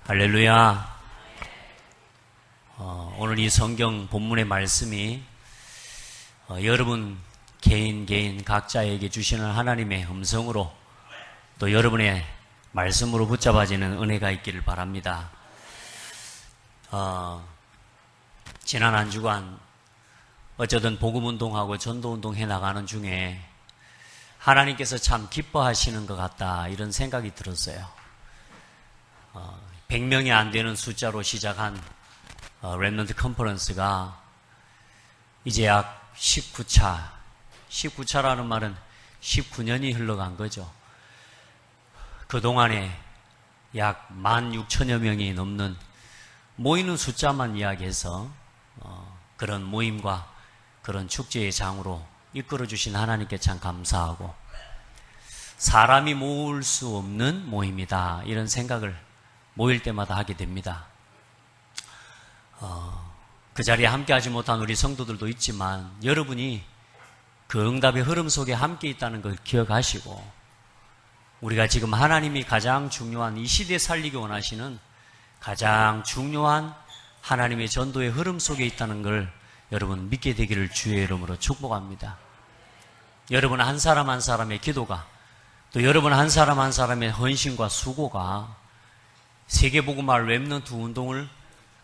할렐루야. 오늘 이 성경 본문의 말씀이 여러분 개인 각자에게 주시는 하나님의 음성으로 또 여러분의 말씀으로 붙잡아지는 은혜가 있기를 바랍니다. 지난 한 주간 어쩌든 복음운동하고 전도운동 해나가는 중에 하나님께서 참 기뻐하시는 것 같다 이런 생각이 들었어요. 100명이 안 되는 숫자로 시작한 렘넌트 컨퍼런스가 이제 약 19차 19차라는 말은 19년이 흘러간 거죠. 그동안에 약 16,000여 명이 넘는 모이는 숫자만 이야기해서 그런 모임과 그런 축제의 장으로 이끌어주신 하나님께 참 감사하고, 사람이 모을 수 없는 모임이다 이런 생각을 모일 때마다 하게 됩니다. 그 자리에 함께하지 못한 우리 성도들도 있지만 여러분이 그 응답의 흐름 속에 함께 있다는 걸 기억하시고, 우리가 지금 하나님이 가장 중요한 이 시대에 살리기 원하시는 가장 중요한 하나님의 전도의 흐름 속에 있다는 걸 여러분 믿게 되기를 주의 이름으로 축복합니다. 여러분 한 사람 한 사람의 기도가, 또 여러분 한 사람 한 사람의 헌신과 수고가 세계복음화 렘넌트 운동을,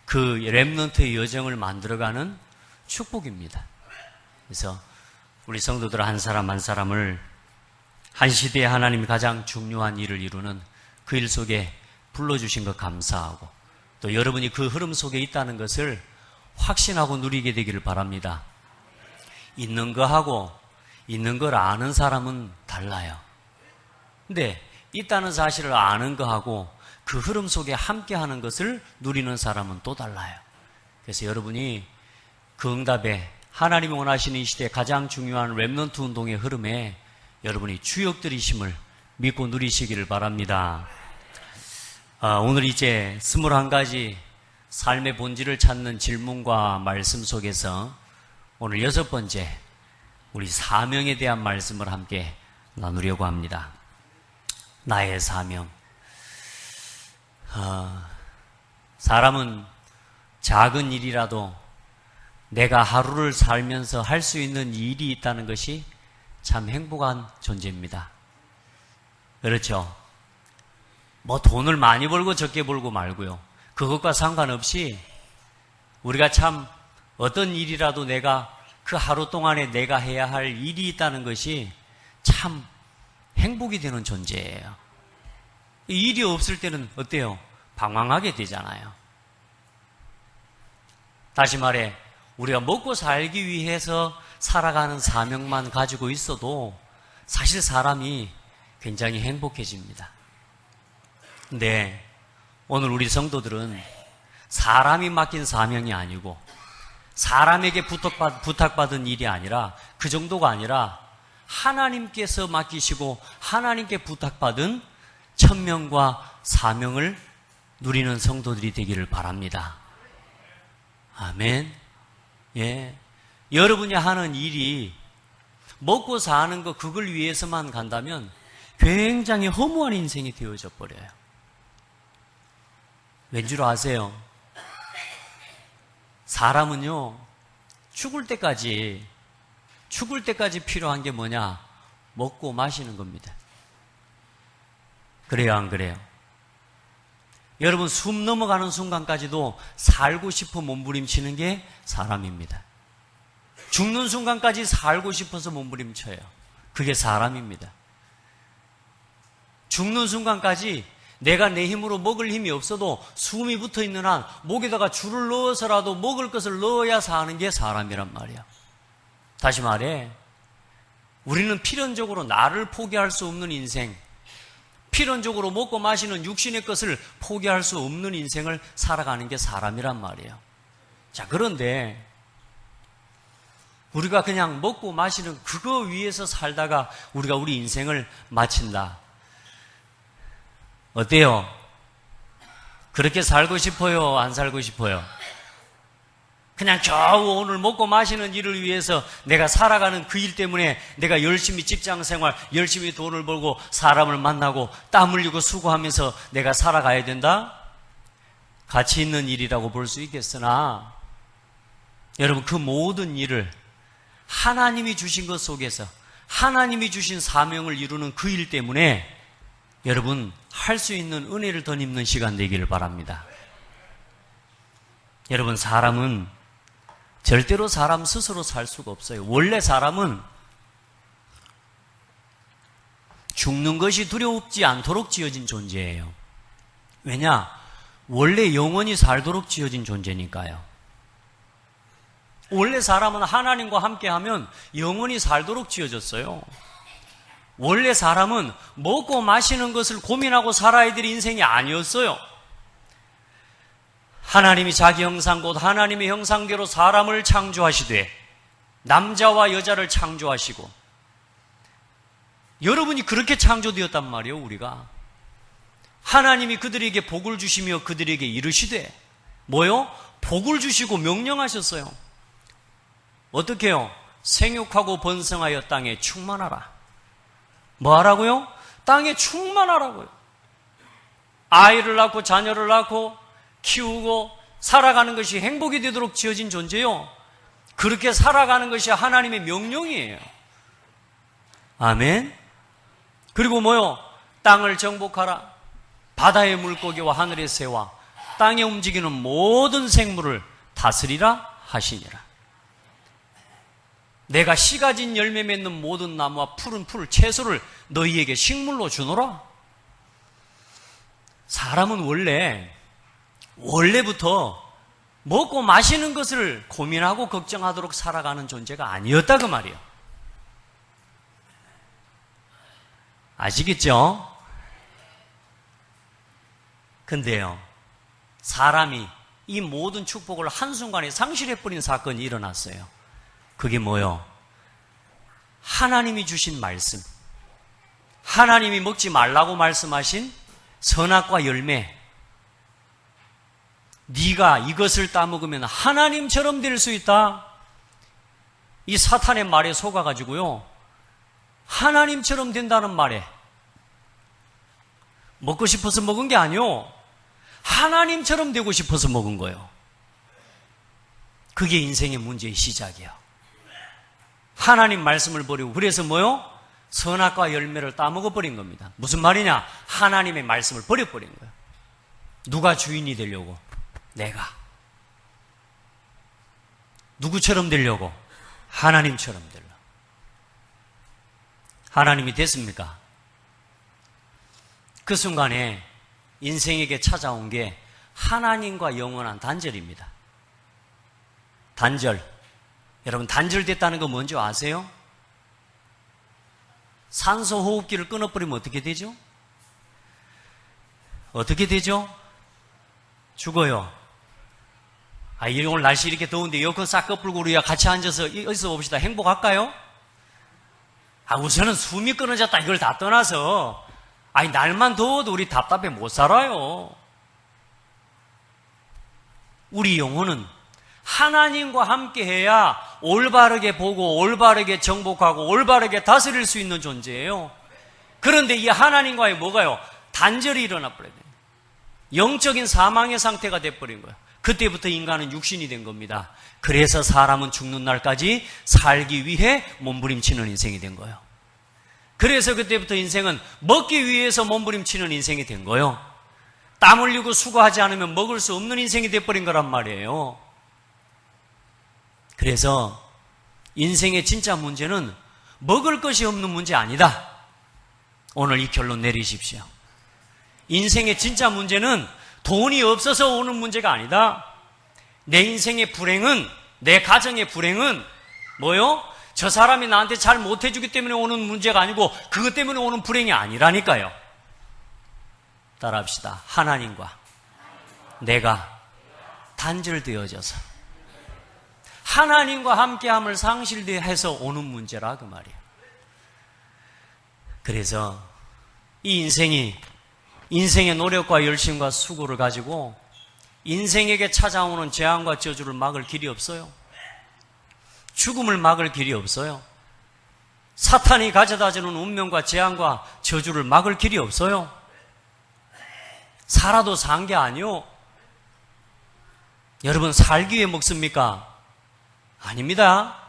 그 렘넌트의 여정을 만들어가는 축복입니다. 그래서 우리 성도들 한 사람 한 사람을 한 시대에 하나님이 가장 중요한 일을 이루는 그 일 속에 불러주신 것 감사하고, 또 여러분이 그 흐름 속에 있다는 것을 확신하고 누리게 되기를 바랍니다. 있는 거하고 있는 걸 아는 사람은 달라요. 근데 있다는 사실을 아는 거하고 그 흐름 속에 함께하는 것을 누리는 사람은 또 달라요. 그래서 여러분이 그 응답에 하나님이 원하시는 이 시대에 가장 중요한 렘넌트 운동의 흐름에 여러분이 주역들이심을 믿고 누리시기를 바랍니다. 오늘 이제 21가지 삶의 본질을 찾는 질문과 말씀 속에서 오늘 6번째 우리 사명에 대한 말씀을 함께 나누려고 합니다. 나의 사명. 사람은 작은 일이라도 내가 하루를 살면서 할 수 있는 일이 있다는 것이 참 행복한 존재입니다. 그렇죠? 뭐 돈을 많이 벌고 적게 벌고 말고요. 그것과 상관없이 우리가 참 어떤 일이라도 내가 그 하루 동안에 내가 해야 할 일이 있다는 것이 참 행복이 되는 존재예요. 일이 없을 때는 어때요? 방황하게 되잖아요. 다시 말해 우리가 먹고 살기 위해서 살아가는 사명만 가지고 있어도 사실 사람이 굉장히 행복해집니다. 근데 오늘 우리 성도들은 사람이 맡긴 사명이 아니고 사람에게 부탁받은 일이 아니라, 그 정도가 아니라 하나님께서 맡기시고 하나님께 부탁받은 천명과 사명을 누리는 성도들이 되기를 바랍니다. 아멘. 예. 여러분이 하는 일이 먹고 사는 거 그걸 위해서만 간다면 굉장히 허무한 인생이 되어져 버려요. 왠 줄 아세요? 사람은요, 죽을 때까지 필요한 게 뭐냐? 먹고 마시는 겁니다. 그래요, 안 그래요? 여러분, 숨 넘어가는 순간까지도 살고 싶어 몸부림치는 게 사람입니다. 죽는 순간까지 살고 싶어서 몸부림쳐요. 그게 사람입니다. 죽는 순간까지 내가 내 힘으로 먹을 힘이 없어도 숨이 붙어있는 한 목에다가 줄을 넣어서라도 먹을 것을 넣어야 사는 게 사람이란 말이야. 다시 말해, 우리는 필연적으로 나를 포기할 수 없는 인생, 필연적으로 먹고 마시는 육신의 것을 포기할 수 없는 인생을 살아가는 게 사람이란 말이에요. 자, 그런데 우리가 그냥 먹고 마시는 그거 위해서 살다가 우리가 우리 인생을 마친다. 어때요? 그렇게 살고 싶어요? 안 살고 싶어요? 그냥 겨우 오늘 먹고 마시는 일을 위해서 내가 살아가는 그 일 때문에 내가 열심히 직장생활, 열심히 돈을 벌고 사람을 만나고 땀 흘리고 수고하면서 내가 살아가야 된다? 가치 있는 일이라고 볼 수 있겠으나 여러분, 그 모든 일을 하나님이 주신 것 속에서 하나님이 주신 사명을 이루는 그 일 때문에 여러분, 할 수 있는 은혜를 덧입는 시간 되기를 바랍니다. 여러분, 사람은 절대로 사람 스스로 살 수가 없어요. 원래 사람은 죽는 것이 두렵지 않도록 지어진 존재예요. 왜냐? 원래 영원히 살도록 지어진 존재니까요. 원래 사람은 하나님과 함께하면 영원히 살도록 지어졌어요. 원래 사람은 먹고 마시는 것을 고민하고 살아야 될 인생이 아니었어요. 하나님이 자기 형상 곧 하나님의 형상대로 사람을 창조하시되 남자와 여자를 창조하시고, 여러분이 그렇게 창조되었단 말이에요. 우리가 하나님이 그들에게 복을 주시며 그들에게 이르시되 뭐요? 복을 주시고 명령하셨어요. 어떻게 해요? 생육하고 번성하여 땅에 충만하라. 뭐 하라고요? 땅에 충만하라고요. 아이를 낳고 자녀를 낳고 키우고 살아가는 것이 행복이 되도록 지어진 존재요. 그렇게 살아가는 것이 하나님의 명령이에요. 아멘. 그리고 뭐요? 땅을 정복하라. 바다의 물고기와 하늘의 새와 땅에 움직이는 모든 생물을 다스리라 하시니라. 내가 씨 가진 열매 맺는 모든 나무와 푸른 풀, 채소를 너희에게 식물로 주노라. 사람은 원래부터 먹고 마시는 것을 고민하고 걱정하도록 살아가는 존재가 아니었다 그 말이에요. 아시겠죠? 근데요, 사람이 이 모든 축복을 한순간에 상실해버린 사건이 일어났어요. 그게 뭐요? 하나님이 주신 말씀, 하나님이 먹지 말라고 말씀하신 선악과 열매, 네가 이것을 따먹으면 하나님처럼 될 수 있다. 이 사탄의 말에 속아가지고요, 하나님처럼 된다는 말에 먹고 싶어서 먹은 게 아니요, 하나님처럼 되고 싶어서 먹은 거예요. 그게 인생의 문제의 시작이에요. 하나님 말씀을 버리고, 그래서 뭐요? 선악과 열매를 따먹어버린 겁니다. 무슨 말이냐? 하나님의 말씀을 버려버린 거예요. 누가 주인이 되려고? 내가. 누구처럼 되려고? 하나님처럼 되려고. 하나님이 됐습니까? 그 순간에 인생에게 찾아온 게 하나님과 영원한 단절입니다. 단절. 여러분, 단절됐다는 거 뭔지 아세요? 산소 호흡기를 끊어버리면 어떻게 되죠? 어떻게 되죠? 죽어요. 오늘 날씨 이렇게 더운데 에어컨 싹 꺼불고 우리가 같이 앉아서 있어 봅시다. 행복할까요? 우선은 숨이 끊어졌다 이걸 다 떠나서 날만 더워도 우리 답답해 못 살아요. 우리 영혼은 하나님과 함께해야 올바르게 보고 올바르게 정복하고 올바르게 다스릴 수 있는 존재예요. 그런데 이 하나님과의 뭐가요? 단절이 일어나 버려요. 영적인 사망의 상태가 돼버린 거예요. 그때부터 인간은 육신이 된 겁니다. 그래서 사람은 죽는 날까지 살기 위해 몸부림치는 인생이 된 거예요. 그래서 그때부터 인생은 먹기 위해서 몸부림치는 인생이 된 거예요. 땀 흘리고 수고하지 않으면 먹을 수 없는 인생이 돼버린 거란 말이에요. 그래서 인생의 진짜 문제는 먹을 것이 없는 문제 아니다. 오늘 이 결론 내리십시오. 인생의 진짜 문제는 돈이 없어서 오는 문제가 아니다. 내 인생의 불행은, 내 가정의 불행은 뭐요? 저 사람이 나한테 잘 못해주기 때문에 오는 문제가 아니고 그것 때문에 오는 불행이 아니라니까요. 따라합시다. 하나님과 내가 단절되어져서 하나님과 함께함을 상실해서 오는 문제라 그 말이에요. 그래서 이 인생의 노력과 열심과 수고를 가지고 인생에게 찾아오는 재앙과 저주를 막을 길이 없어요. 죽음을 막을 길이 없어요. 사탄이 가져다주는 운명과 재앙과 저주를 막을 길이 없어요. 살아도 산 게 아니요. 여러분, 살기 위해 먹습니까? 아닙니다.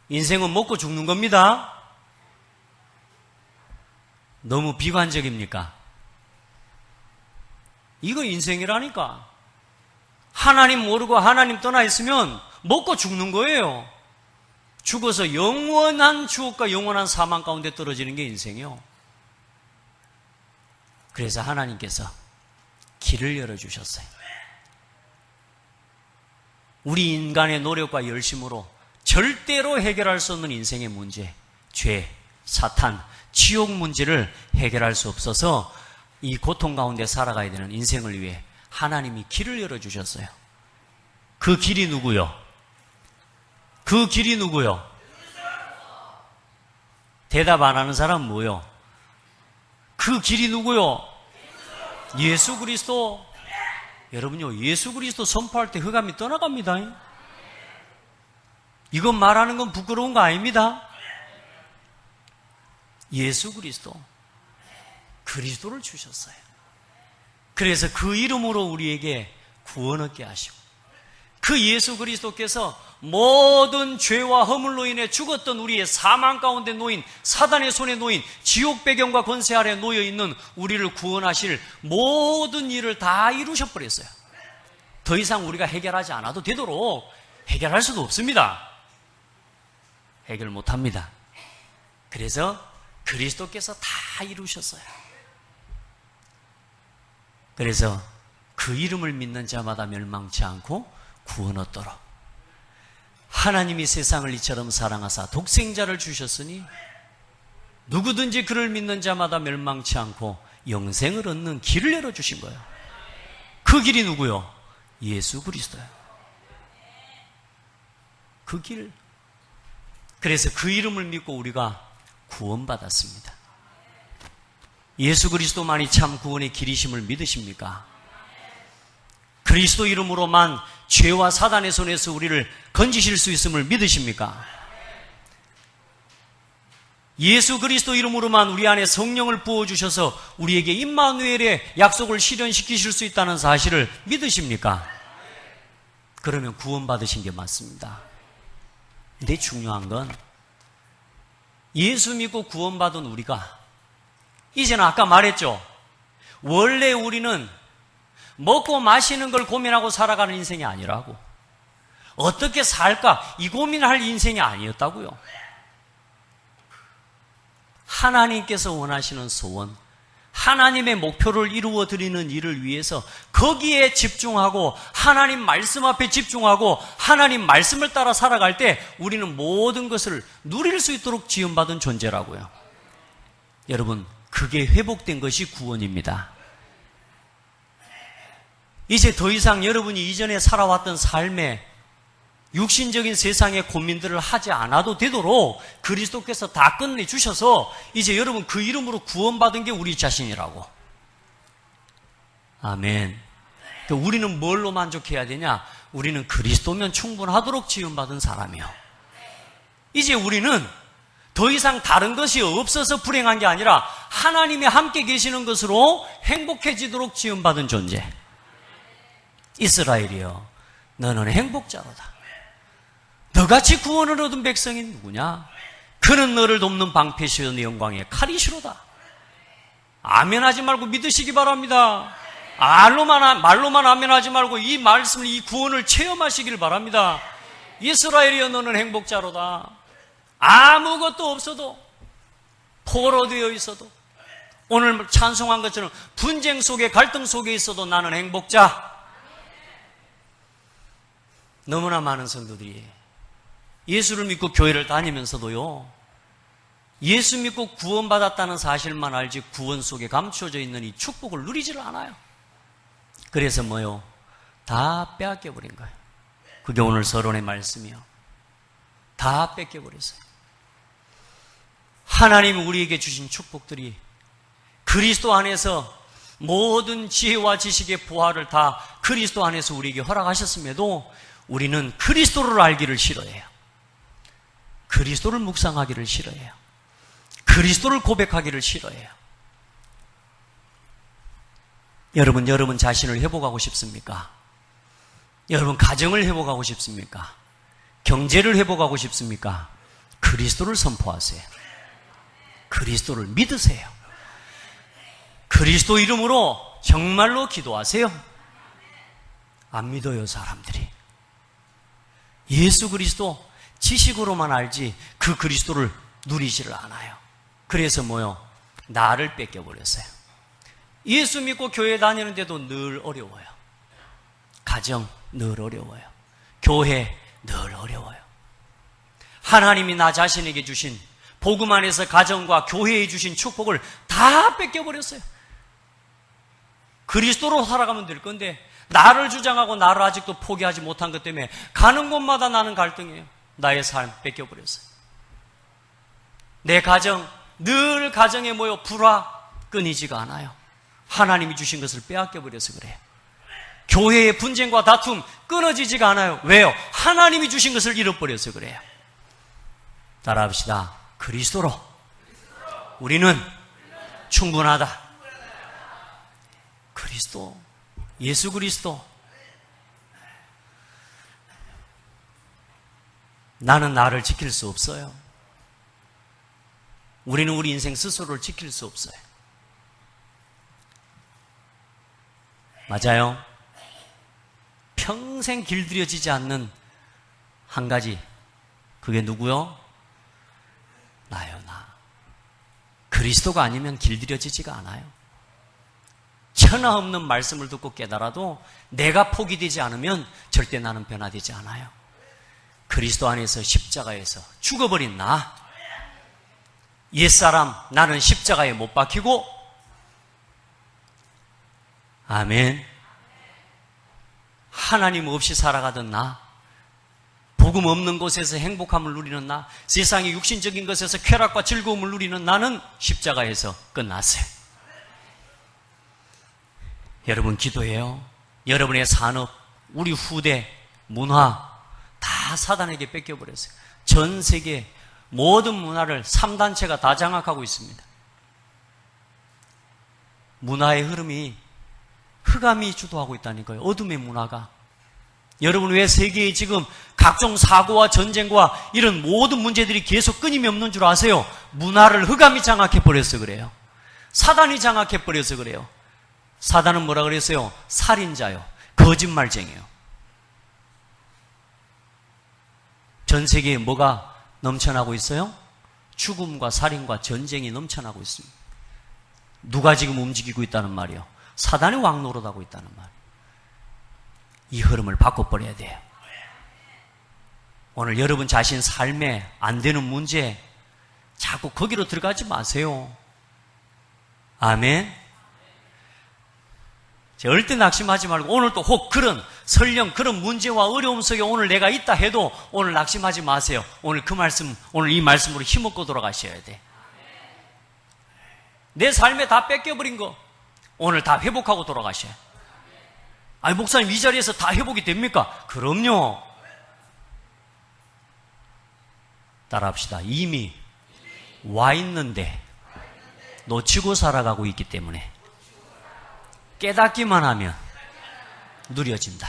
인생은 먹고 죽는 겁니다. 너무 비관적입니까? 이거 인생이라니까. 하나님 모르고 하나님 떠나 있으면 먹고 죽는 거예요. 죽어서 영원한 추억과 영원한 사망 가운데 떨어지는 게 인생이요. 그래서 하나님께서 길을 열어주셨어요. 우리 인간의 노력과 열심으로 절대로 해결할 수 없는 인생의 문제, 죄, 사탄, 지옥 문제를 해결할 수 없어서 이 고통 가운데 살아가야 되는 인생을 위해 하나님이 길을 열어주셨어요. 그 길이 누구요? 그 길이 누구요? 대답 안 하는 사람은 뭐요? 그 길이 누구요? 예수 그리스도. 여러분요, 예수 그리스도 선포할 때 흑암이 떠나갑니다. 이건 말하는 건 부끄러운 거 아닙니다. 예수 그리스도. 그리스도를 주셨어요. 그래서 그 이름으로 우리에게 구원 얻게 하시고, 그 예수 그리스도께서 모든 죄와 허물로 인해 죽었던 우리의 사망 가운데 놓인, 사단의 손에 놓인, 지옥 배경과 권세 아래 놓여 있는 우리를 구원하실 모든 일을 다 이루셔버렸어요. 더 이상 우리가 해결하지 않아도 되도록 해결할 수도 없습니다. 해결 못합니다. 그래서 그리스도께서 다 이루셨어요. 그래서 그 이름을 믿는 자마다 멸망치 않고 구원 얻도록 하나님이 세상을 이처럼 사랑하사 독생자를 주셨으니 누구든지 그를 믿는 자마다 멸망치 않고 영생을 얻는 길을 열어주신 거예요. 그 길이 누구요? 예수 그리스도예요. 그 길. 그래서 그 이름을 믿고 우리가 구원받았습니다. 예수 그리스도만이 참 구원의 길이심을 믿으십니까? 그리스도 이름으로만 죄와 사단의 손에서 우리를 건지실 수 있음을 믿으십니까? 예수 그리스도 이름으로만 우리 안에 성령을 부어주셔서 우리에게 임마누엘의 약속을 실현시키실 수 있다는 사실을 믿으십니까? 그러면 구원받으신 게 맞습니다. 근데 중요한 건 예수 믿고 구원받은 우리가 이제는 아까 말했죠. 원래 우리는 먹고 마시는 걸 고민하고 살아가는 인생이 아니라고. 어떻게 살까? 이 고민할 인생이 아니었다고요. 하나님께서 원하시는 소원, 하나님의 목표를 이루어 드리는 일을 위해서 거기에 집중하고 하나님 말씀 앞에 집중하고 하나님 말씀을 따라 살아갈 때 우리는 모든 것을 누릴 수 있도록 지음받은 존재라고요. 여러분, 그게 회복된 것이 구원입니다. 이제 더 이상 여러분이 이전에 살아왔던 삶의 육신적인 세상의 고민들을 하지 않아도 되도록 그리스도께서 다 끝내주셔서 이제 여러분 그 이름으로 구원받은 게 우리 자신이라고. 아멘. 그러니까 우리는 뭘로 만족해야 되냐? 우리는 그리스도면 충분하도록 지음받은 사람이요. 이제 우리는 더 이상 다른 것이 없어서 불행한 게 아니라 하나님이 함께 계시는 것으로 행복해지도록 지음받은 존재. 이스라엘이여, 너는 행복자로다. 너같이 구원을 얻은 백성이 누구냐? 그는 너를 돕는 방패시여 네 영광의 칼이시로다. 아멘하지 말고 믿으시기 바랍니다. 말로만 아멘하지 말고 이 말씀을, 이 구원을 체험하시길 바랍니다. 이스라엘이여, 너는 행복자로다. 아무것도 없어도, 포로되어 있어도, 오늘 찬송한 것처럼 분쟁 속에, 갈등 속에 있어도 나는 행복자. 너무나 많은 성도들이 예수를 믿고 교회를 다니면서도요, 예수 믿고 구원받았다는 사실만 알지 구원 속에 감춰져 있는 이 축복을 누리지를 않아요. 그래서 뭐요? 다 빼앗겨버린 거예요. 그게 오늘 서론의 말씀이요. 다 뺏겨버렸어요. 하나님이 우리에게 주신 축복들이 그리스도 안에서 모든 지혜와 지식의 부활을 다 그리스도 안에서 우리에게 허락하셨음에도 우리는 그리스도를 알기를 싫어해요. 그리스도를 묵상하기를 싫어해요. 그리스도를 고백하기를 싫어해요. 여러분 자신을 회복하고 싶습니까? 여러분, 가정을 회복하고 싶습니까? 경제를 회복하고 싶습니까? 그리스도를 선포하세요. 그리스도를 믿으세요. 그리스도 이름으로 정말로 기도하세요. 안 믿어요, 사람들이. 예수 그리스도 지식으로만 알지 그 그리스도를 누리지를 않아요. 그래서 뭐요? 나를 뺏겨버렸어요. 예수 믿고 교회 다니는데도 늘 어려워요. 가정 늘 어려워요. 교회 늘 어려워요. 하나님이 나 자신에게 주신 복음 안에서 가정과 교회에 주신 축복을 다 뺏겨버렸어요. 그리스도로 살아가면 될 건데 나를 주장하고 나를 아직도 포기하지 못한 것 때문에 가는 곳마다 나는 갈등이에요. 나의 삶 뺏겨버렸어요. 내 가정, 늘 가정에 모여 불화 끊이지가 않아요. 하나님이 주신 것을 빼앗겨버려서 그래요. 교회의 분쟁과 다툼 끊어지지가 않아요. 왜요? 하나님이 주신 것을 잃어버려서 그래요. 따라합시다. 그리스도로 우리는 충분하다. 그리스도, 예수 그리스도. 나는 나를 지킬 수 없어요. 우리는 우리 인생 스스로를 지킬 수 없어요. 맞아요. 평생 길들여지지 않는 한 가지, 그게 누구요? 나요, 나. 그리스도가 아니면 길들여지지가 않아요. 천하 없는 말씀을 듣고 깨달아도 내가 포기되지 않으면 절대 나는 변화되지 않아요. 그리스도 안에서 십자가에서 죽어버린 나, 옛사람 나는 십자가에 못 박히고, 아멘, 하나님 없이 살아가던 나, 복음 없는 곳에서 행복함을 누리는 나, 세상의 육신적인 것에서 쾌락과 즐거움을 누리는 나는 십자가에서 끝났어요. 여러분 기도해요. 여러분의 산업, 우리 후대, 문화 다 사단에게 뺏겨버렸어요. 전 세계 모든 문화를 3단체가 다 장악하고 있습니다. 문화의 흐름이 흑암이 주도하고 있다니까요. 어둠의 문화가. 여러분, 왜 세계에 지금 각종 사고와 전쟁과 이런 모든 문제들이 계속 끊임이 없는 줄 아세요? 문화를 흑암이 장악해버려서 그래요. 사단이 장악해버려서 그래요. 사단은 뭐라 그랬어요? 살인자요, 거짓말쟁이요. 전 세계에 뭐가 넘쳐나고 있어요? 죽음과 살인과 전쟁이 넘쳐나고 있습니다. 누가 지금 움직이고 있다는 말이요? 사단이 왕노릇하고 있다는 말. 이 흐름을 바꿔버려야 돼요. 오늘 여러분 자신 삶에 안 되는 문제 자꾸 거기로 들어가지 마세요. 아멘. 절대 낙심하지 말고, 오늘 또 혹 그런 설령 그런 문제와 어려움 속에 오늘 내가 있다 해도 오늘 낙심하지 마세요. 오늘 그 말씀, 오늘 이 말씀으로 힘없고 돌아가셔야 돼. 내 삶에 다 뺏겨버린 거 오늘 다 회복하고 돌아가셔야. 아니, 목사님 이 자리에서 다 회복이 됩니까? 그럼요. 따라합시다. 이미 와 있는데 놓치고 살아가고 있기 때문에 깨닫기만 하면 누려진다.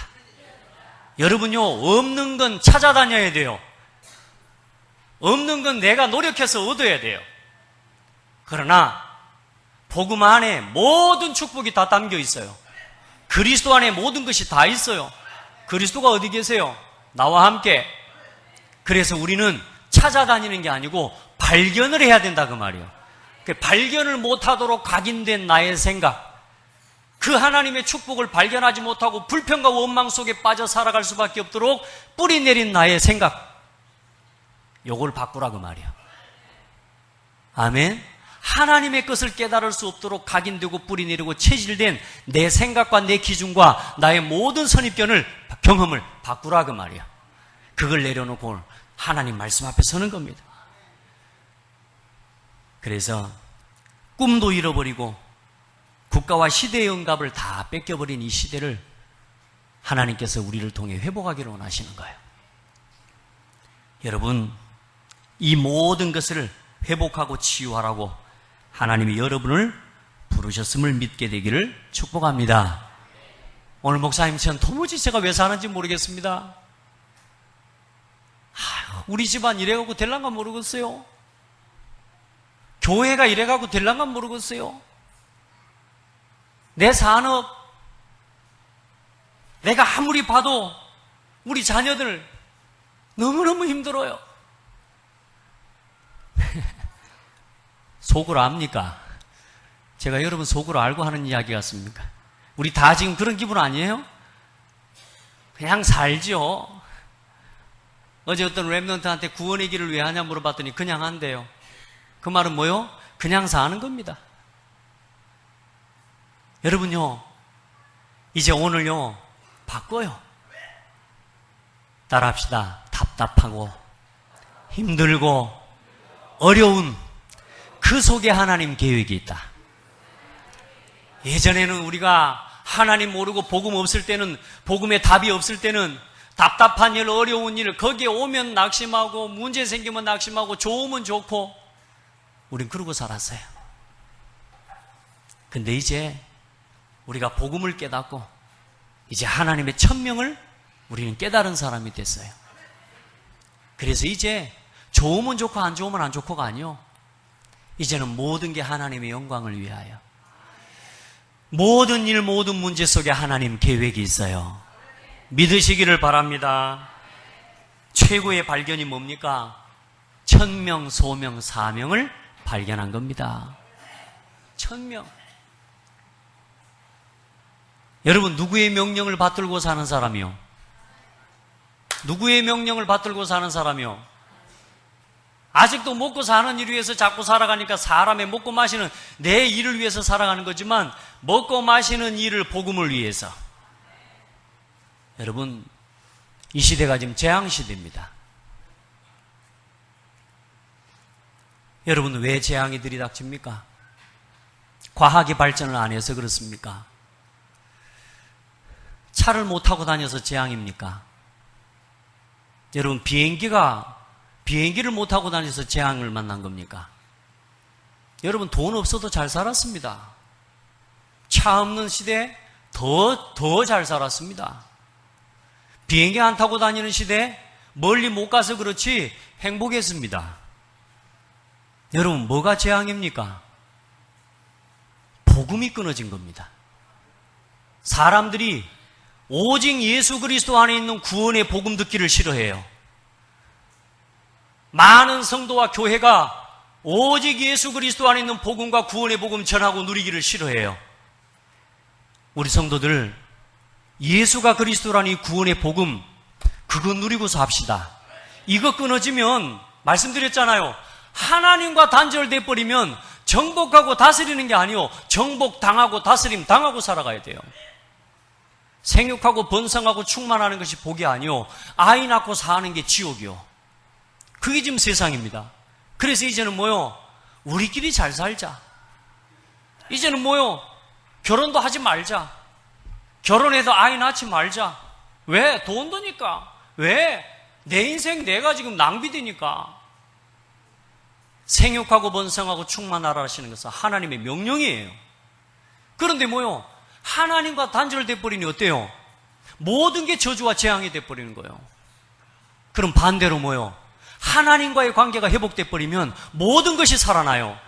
여러분요, 없는 건 찾아다녀야 돼요. 없는 건 내가 노력해서 얻어야 돼요. 그러나 복음 안에 모든 축복이 다 담겨 있어요. 그리스도 안에 모든 것이 다 있어요. 그리스도가 어디 계세요? 나와 함께. 그래서 우리는 찾아다니는 게 아니고 발견을 해야 된다 그 말이에요. 발견을 못하도록 각인된 나의 생각, 그 하나님의 축복을 발견하지 못하고 불평과 원망 속에 빠져 살아갈 수밖에 없도록 뿌리 내린 나의 생각, 요걸 바꾸라 그 말이에요. 아멘. 하나님의 것을 깨달을 수 없도록 각인되고 뿌리 내리고 체질된 내 생각과 내 기준과 나의 모든 선입견을, 경험을 바꾸라 그 말이에요. 그걸 내려놓고 하나님 말씀 앞에 서는 겁니다. 그래서 꿈도 잃어버리고 국가와 시대의 응답을 다 뺏겨버린 이 시대를 하나님께서 우리를 통해 회복하기를 원하시는 거예요. 여러분, 이 모든 것을 회복하고 치유하라고 하나님이 여러분을 부르셨음을 믿게 되기를 축복합니다. 오늘 목사님처럼 도무지 제가 왜 사는지 모르겠습니다. 우리 집안 이래갖고 될란가 모르겠어요. 교회가 이래갖고 될란가 모르겠어요. 내 산업, 내가 아무리 봐도 우리 자녀들 너무너무 힘들어요. 속으로 압니까? 제가 여러분 속으로 알고 하는 이야기 같습니까? 우리 다 지금 그런 기분 아니에요? 그냥 살죠. 어제 어떤 랩런트한테 구원의 길을 왜 하냐 물어봤더니 그냥 한대요. 그 말은 뭐요? 그냥 사는 겁니다. 여러분요, 이제 오늘요 바꿔요. 따라합시다. 답답하고 힘들고 어려운 그 속에 하나님 계획이 있다. 예전에는 우리가 하나님 모르고 복음 없을 때는, 복음에 답이 없을 때는 답답한 일, 어려운 일, 거기에 오면 낙심하고 문제 생기면 낙심하고 좋으면 좋고 우린 그러고 살았어요. 근데 이제 우리가 복음을 깨닫고 이제 하나님의 천명을 우리는 깨달은 사람이 됐어요. 그래서 이제 좋으면 좋고 안 좋으면 안 좋고가 아니요. 이제는 모든 게 하나님의 영광을 위하여, 모든 일, 모든 문제 속에 하나님 계획이 있어요. 믿으시기를 바랍니다. 최고의 발견이 뭡니까? 천명, 소명, 사명을 발견한 겁니다. 천명. 여러분, 누구의 명령을 받들고 사는 사람이요? 누구의 명령을 받들고 사는 사람이요? 아직도 먹고 사는 일 위해서 자꾸 살아가니까 사람의 먹고 마시는 내 일을 위해서 살아가는 거지만 먹고 마시는 일을 복음을 위해서. 여러분, 이 시대가 지금 재앙시대입니다. 여러분, 왜 재앙이 들이닥칩니까? 과학이 발전을 안 해서 그렇습니까? 차를 못 타고 다녀서 재앙입니까? 여러분, 비행기를 못 타고 다녀서 재앙을 만난 겁니까? 여러분, 돈 없어도 잘 살았습니다. 차 없는 시대에 더 잘 살았습니다. 비행기 안 타고 다니는 시대에 멀리 못 가서 그렇지 행복했습니다. 여러분, 뭐가 재앙입니까? 복음이 끊어진 겁니다. 사람들이 오직 예수 그리스도 안에 있는 구원의 복음 듣기를 싫어해요. 많은 성도와 교회가 오직 예수 그리스도 안에 있는 복음과 구원의 복음 전하고 누리기를 싫어해요. 우리 성도들, 예수가 그리스도라는 이 구원의 복음, 그거 누리고서 합시다. 이거 끊어지면, 말씀드렸잖아요. 하나님과 단절돼 버리면 정복하고 다스리는 게 아니요, 정복당하고 다스림 당하고 살아가야 돼요. 생육하고 번성하고 충만하는 것이 복이 아니요, 아이 낳고 사는 게 지옥이요. 그게 지금 세상입니다. 그래서 이제는 뭐요? 우리끼리 잘 살자. 이제는 뭐요? 결혼도 하지 말자. 결혼해서 아이 낳지 말자. 왜? 돈 드니까. 왜? 내 인생 내가 지금 낭비되니까. 생육하고 번성하고 충만하라 하시는 것은 하나님의 명령이에요. 그런데 뭐요? 하나님과 단절돼 버리니 어때요? 모든 게 저주와 재앙이 돼 버리는 거예요. 그럼 반대로 뭐요? 하나님과의 관계가 회복돼 버리면 모든 것이 살아나요.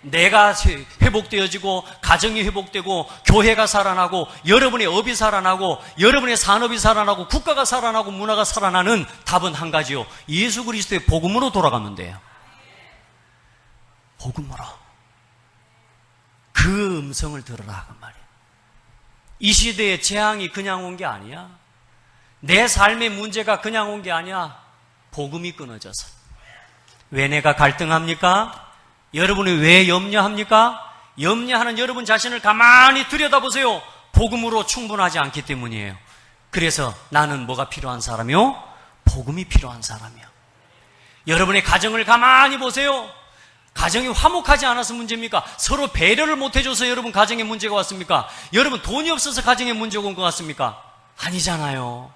내가 회복되어지고, 가정이 회복되고, 교회가 살아나고, 여러분의 업이 살아나고, 여러분의 산업이 살아나고, 국가가 살아나고, 문화가 살아나는 답은 한 가지요. 예수 그리스도의 복음으로 돌아가면 돼요. 복음으로. 그 음성을 들으라 그 말이에요. 이 시대의 재앙이 그냥 온 게 아니야. 내 삶의 문제가 그냥 온 게 아니야. 복음이 끊어져서. 왜 내가 갈등합니까? 여러분이 왜 염려합니까? 염려하는 여러분 자신을 가만히 들여다보세요. 복음으로 충분하지 않기 때문이에요. 그래서 나는 뭐가 필요한 사람이요? 복음이 필요한 사람이요. 여러분의 가정을 가만히 보세요. 가정이 화목하지 않아서 문제입니까? 서로 배려를 못해줘서 여러분 가정에 문제가 왔습니까? 여러분 돈이 없어서 가정에 문제가 온 것 같습니까? 아니잖아요.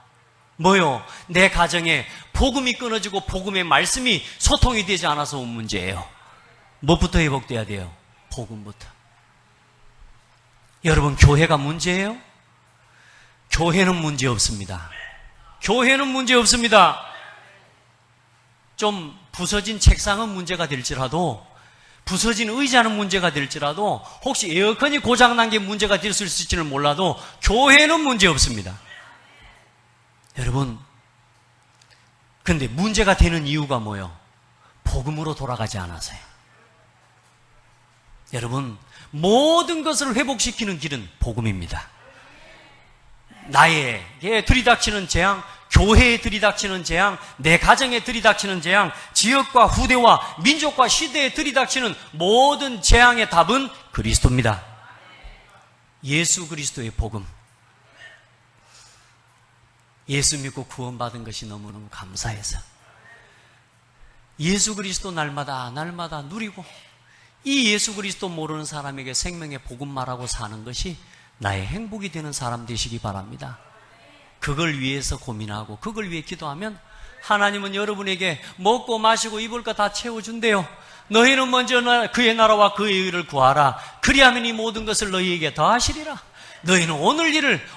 뭐요? 내 가정에 복음이 끊어지고 복음의 말씀이 소통이 되지 않아서 온 문제예요. 무엇부터 회복돼야 돼요? 복음부터. 여러분, 교회가 문제예요? 교회는 문제 없습니다. 교회는 문제 없습니다. 좀 부서진 책상은 문제가 될지라도, 부서진 의자는 문제가 될지라도, 혹시 에어컨이 고장난 게 문제가 될 수 있을지는 몰라도 교회는 문제 없습니다. 여러분, 근데 문제가 되는 이유가 뭐예요? 복음으로 돌아가지 않아서요. 여러분, 모든 것을 회복시키는 길은 복음입니다. 나에게 들이닥치는 재앙, 교회에 들이닥치는 재앙, 내 가정에 들이닥치는 재앙, 지역과 후대와 민족과 시대에 들이닥치는 모든 재앙의 답은 그리스도입니다. 예수 그리스도의 복음. 예수 믿고 구원받은 것이 너무너무 감사해서 예수 그리스도 날마다 누리고, 이 예수 그리스도 모르는 사람에게 생명의 복음 말하고 사는 것이 나의 행복이 되는 사람 되시기 바랍니다. 그걸 위해서 고민하고 그걸 위해 기도하면 하나님은 여러분에게 먹고 마시고 입을 것 다 채워준대요. 너희는 먼저 그의 나라와 그의 의를 구하라. 그리하면 이 모든 것을 너희에게 더하시리라. 너희는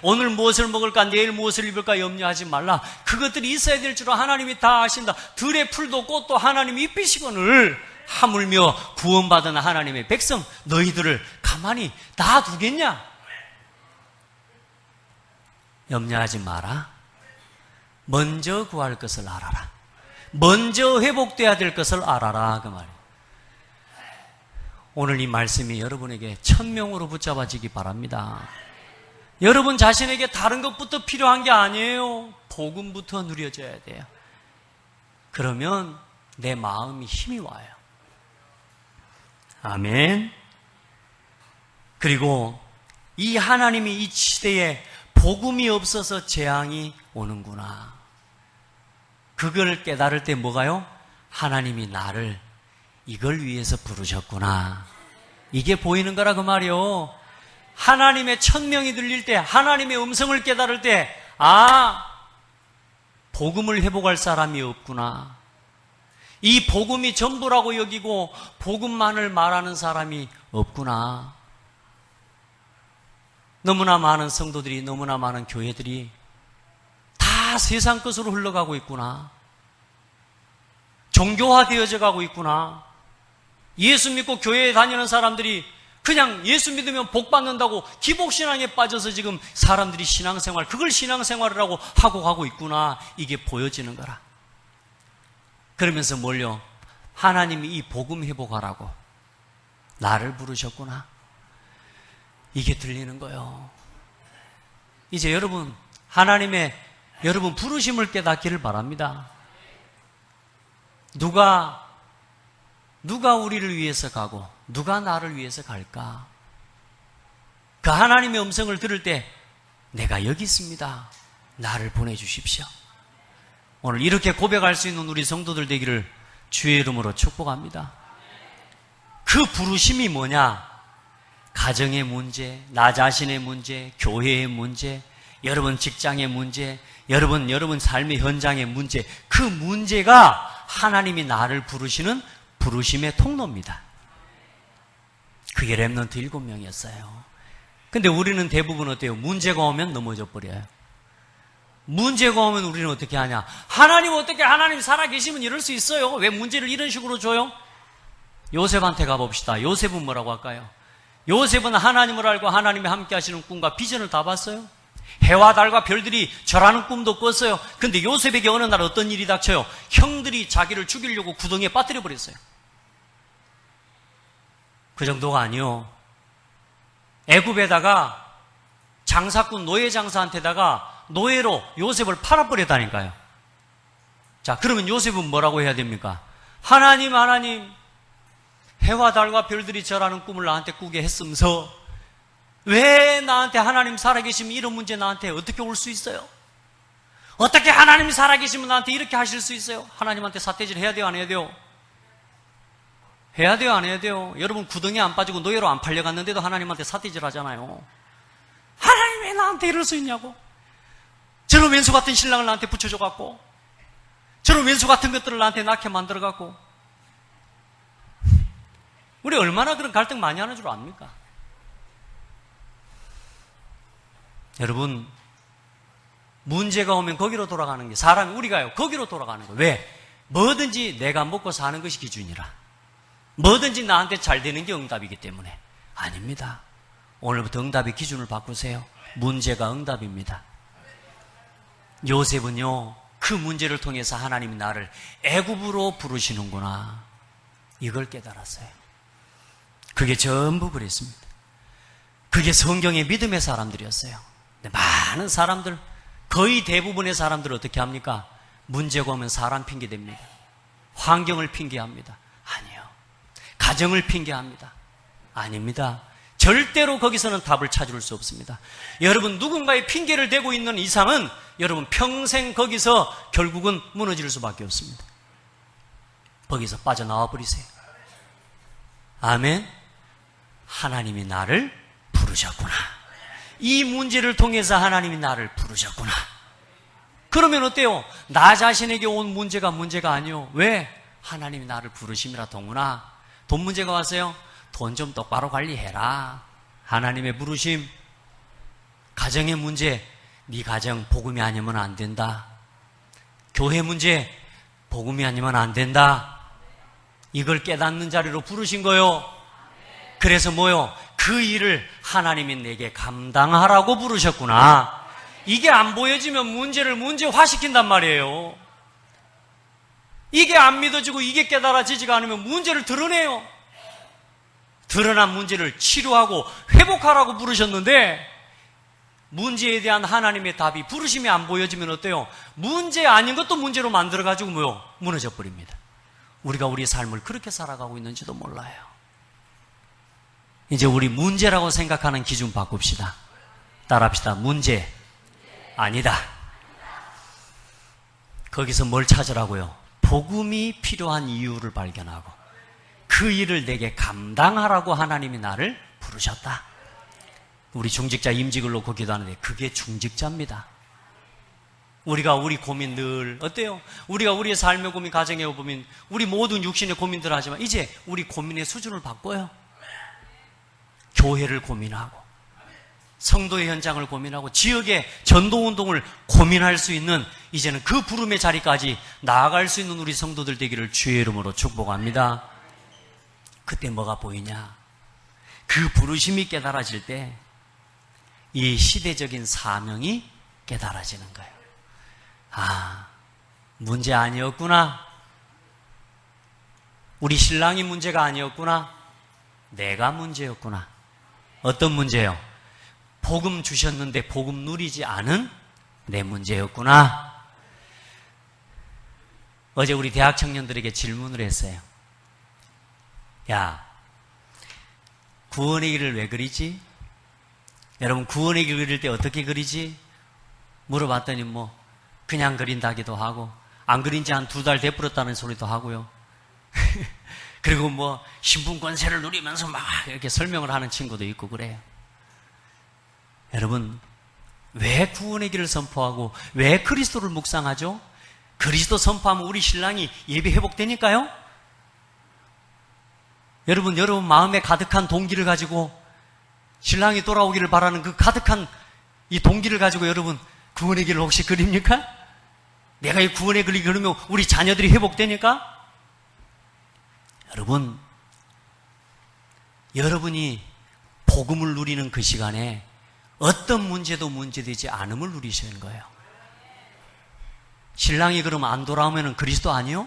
오늘 무엇을 먹을까, 내일 무엇을 입을까 염려하지 말라. 그것들이 있어야 될 줄로 하나님이 다 아신다. 들의 풀도 꽃도 하나님이 입히시거늘 하물며 구원받은 하나님의 백성 너희들을 가만히 놔두겠냐? 염려하지 마라. 먼저 구할 것을 알아라. 먼저 회복돼야 될 것을 알아라. 그 말이에요. 오늘 이 말씀이 여러분에게 천명으로 붙잡아지기 바랍니다. 여러분 자신에게 다른 것부터 필요한 게 아니에요. 복음부터 누려져야 돼요. 그러면 내 마음이 힘이 와요. 아멘. 그리고 이 하나님이 이 시대에 복음이 없어서 재앙이 오는구나. 그걸 깨달을 때 뭐가요? 하나님이 나를 이걸 위해서 부르셨구나. 이게 보이는 거라 그 말이요. 하나님의 천명이 들릴 때, 하나님의 음성을 깨달을 때, 복음을 회복할 사람이 없구나. 이 복음이 전부라고 여기고 복음만을 말하는 사람이 없구나. 너무나 많은 성도들이, 너무나 많은 교회들이 다 세상 것으로 흘러가고 있구나. 종교화되어져 가고 있구나. 예수 믿고 교회에 다니는 사람들이 그냥 예수 믿으면 복 받는다고 기복신앙에 빠져서 지금 사람들이 신앙생활, 그걸 신앙생활이라고 하고 가고 있구나. 이게 보여지는 거라. 그러면서 뭘요? 하나님이 이 복음 회복하라고 나를 부르셨구나. 이게 들리는 거예요. 이제 여러분, 하나님의 여러분 부르심을 깨닫기를 바랍니다. 누가 우리를 위해서 가고 누가 나를 위해서 갈까? 그 하나님의 음성을 들을 때 내가 여기 있습니다. 나를 보내주십시오. 오늘 이렇게 고백할 수 있는 우리 성도들 되기를 주의 이름으로 축복합니다. 그 부르심이 뭐냐? 가정의 문제, 나 자신의 문제, 교회의 문제, 여러분 직장의 문제, 여러분 삶의 현장의 문제, 그 문제가 하나님이 나를 부르시는 부르심의 통로입니다. 그게 렘넌트 7명이었어요. 근데 우리는 대부분 어때요? 문제가 오면 넘어져 버려요. 문제가 오면 우리는 어떻게 하냐? 하나님 살아계시면 이럴 수 있어요. 왜 문제를 이런 식으로 줘요? 요셉한테 가봅시다. 요셉은 뭐라고 할까요? 요셉은 하나님을 알고 하나님이 함께 하시는 꿈과 비전을 다 봤어요. 해와 달과 별들이 절하는 꿈도 꿨어요. 근데 요셉에게 어느 날 어떤 일이 닥쳐요? 형들이 자기를 죽이려고 구덩이에 빠뜨려 버렸어요. 그 정도가 아니요. 애굽에다가 장사꾼 노예 장사한테다가 노예로 요셉을 팔아버렸다니까요. 자, 그러면 요셉은 뭐라고 해야 됩니까? 하나님, 해와 달과 별들이 절하는 꿈을 나한테 꾸게 했으면서 왜 나한테 하나님 살아계시면 이런 문제 나한테 어떻게 올 수 있어요? 어떻게 하나님이 살아계시면 나한테 이렇게 하실 수 있어요? 하나님한테 삿대질 해야 돼요, 안 해야 돼요? 해야 돼요, 안 해야 돼요? 여러분 구덩이에 안 빠지고 노예로 안 팔려갔는데도 하나님한테 삿대질 하잖아요. 하나님 왜 나한테 이럴 수 있냐고? 저런 왼수 같은 신랑을 나한테 붙여줘갖고, 저런 왼수 같은 것들을 나한테 낳게 만들어갖고, 우리 얼마나 그런 갈등 많이 하는 줄 압니까? 여러분, 문제가 오면 거기로 돌아가는 게, 사람이 우리가요 거기로 돌아가는 거예요. 왜? 뭐든지 내가 먹고 사는 것이 기준이라, 뭐든지 나한테 잘 되는 게 응답이기 때문에. 아닙니다. 오늘부터 응답의 기준을 바꾸세요. 문제가 응답입니다. 요셉은요, 그 문제를 통해서 하나님이 나를 애굽으로 부르시는구나, 이걸 깨달았어요. 그게 전부 그랬습니다. 그게 성경의 믿음의 사람들이었어요. 근데 많은 사람들, 거의 대부분의 사람들은 어떻게 합니까? 문제가 오면 사람 핑계댑니다. 환경을 핑계합니다. 아니요. 가정을 핑계합니다. 아닙니다. 절대로 거기서는 답을 찾을 수 없습니다. 여러분, 누군가의 핑계를 대고 있는 이상은 여러분 평생 거기서 결국은 무너질 수밖에 없습니다. 거기서 빠져나와 버리세요. 아멘. 하나님이 나를 부르셨구나. 이 문제를 통해서 하나님이 나를 부르셨구나. 그러면 어때요? 나 자신에게 온 문제가 문제가 아니요. 왜? 하나님이 나를 부르심이라. 동훈아, 돈 문제가 왔어요? 돈 좀 똑바로 관리해라. 하나님의 부르심. 가정의 문제, 네 가정 복음이 아니면 안 된다. 교회 문제, 복음이 아니면 안 된다. 이걸 깨닫는 자리로 부르신 거요. 그래서 뭐요? 그 일을 하나님이 내게 감당하라고 부르셨구나. 이게 안 보여지면 문제를 문제화시킨단 말이에요. 이게 안 믿어지고 이게 깨달아지지가 않으면 문제를 드러내요. 드러난 문제를 치료하고 회복하라고 부르셨는데, 문제에 대한 하나님의 답이, 부르심이 안 보여지면 어때요? 문제 아닌 것도 문제로 만들어가지고 뭐요? 무너져 버립니다. 우리가 우리 삶을 그렇게 살아가고 있는지도 몰라요. 이제 우리 문제라고 생각하는 기준 바꿉시다. 따라합시다. 문제 아니다. 거기서 뭘 찾으라고요? 복음이 필요한 이유를 발견하고 그 일을 내게 감당하라고 하나님이 나를 부르셨다. 우리 중직자 임직을 놓고 기도하는데 그게 중직자입니다. 우리가 우리 고민 늘 어때요? 우리가 우리의 삶의 고민, 가정의 고민, 우리 모든 육신의 고민들 하지만 이제 우리 고민의 수준을 바꿔요. 교회를 고민하고 성도의 현장을 고민하고 지역의 전도운동을 고민할 수 있는, 이제는 그 부름의 자리까지 나아갈 수 있는 우리 성도들 되기를 주의 이름으로 축복합니다. 그때 뭐가 보이냐? 그 부르심이 깨달아질 때 이 시대적인 사명이 깨달아지는 거예요. 아, 문제 아니었구나. 우리 신랑이 문제가 아니었구나. 내가 문제였구나. 어떤 문제요? 복음 주셨는데 복음 누리지 않은 내 문제였구나. 어제 우리 대학 청년들에게 질문을 했어요. 야, 구원의 길을 왜 그리지? 여러분, 구원의 길 그릴 때 어떻게 그리지? 물어봤더니 뭐 그냥 그린다기도 하고, 안 그린 지 한 2달 돼버렸다는 소리도 하고요. 그리고 뭐 신분권세를 누리면서 막 이렇게 설명을 하는 친구도 있고 그래요. 여러분, 왜 구원의 길을 선포하고 왜 그리스도를 묵상하죠? 그리스도 선포하면 우리 신랑이 예배 회복되니까요. 여러분 마음에 가득한 동기를 가지고 신랑이 돌아오기를 바라는 그 가득한 이 동기를 가지고 여러분 구원의 길을 혹시 그립니까? 내가 이 구원의 길을 그리면 우리 자녀들이 회복되니까? 여러분이 복음을 누리는 그 시간에 어떤 문제도 문제되지 않음을 누리시는 거예요. 신랑이 그러면 안 돌아오면 그리스도 아니요?